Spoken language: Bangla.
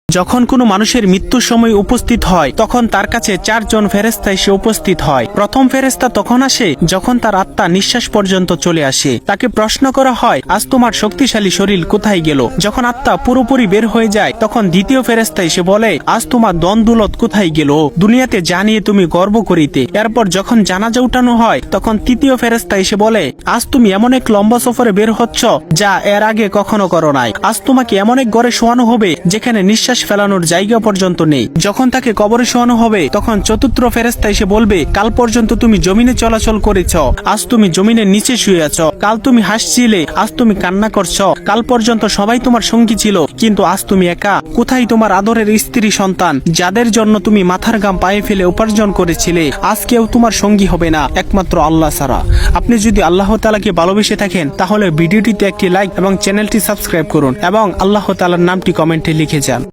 যখন কোনো মানুষের মৃত্যুর সময় উপস্থিত হয় তখন তার কাছে 4 জন ফেরেশতা এসে উপস্থিত হয়। প্রথম ফেরেশতা তখন আসে যখন তার আত্মা নিঃশ্বাস পর্যন্ত চলে আসে। তাকে প্রশ্ন করা হয়, আজ তোমার শক্তিশালী শরীর কোথায় গেল? যখন আত্মা পুরোপুরি বের হয়ে যায় তখন দ্বিতীয় ফেরেশতা এসে বলে, আজ তোমার ধন দৌলত কোথায় গেল? দুনিয়াতে যা নিয়ে তুমি গর্ব করিতে। এরপর যখন জানাজা উঠানো হয় তখন তৃতীয় ফেরেশতা এসে বলে, আজ তুমি এমন এক লম্বা সফরে বের হচ্ছ যা এর আগে কখনো করো নাই। আজ তোমাকে এমন এক ঘরে শোয়ানো হবে যেখানে নিঃশ্বাস ফেলানোর জায়গা পর্যন্ত নেই। যখন তাকে কবরে শোয়ানো হবে তখন চতুর্থ ফেরেশতা এসে বলবে, কাল পর্যন্ত তুমি জমিনে চলাচল করেছ, আজ তুমি জমিনের নিচে শুয়ে আছো। কাল তুমি হাসছিলে, আজ তুমি কান্না করছো। কাল পর্যন্ত সবাই তোমার সঙ্গী ছিল, কিন্তু আজ তুমি একা। কোথায় তোমার আদরের স্ত্রী সন্তান, যাদের জন্য তুমি মাথার ঘাম পায়ে ফেলে উপার্জন করেছিলে? আজ কেউ তোমার সঙ্গী হবে না, একমাত্র আল্লাহ ছাড়া। আপনি যদি আল্লাহ তাআলাকে ভালোবেসে থাকেন তাহলে ভিডিওটিতে একটি লাইক এবং চ্যানেলটি সাবস্ক্রাইব করুন এবং আল্লাহ তাআলার নামটি কমেন্টে লিখে যান।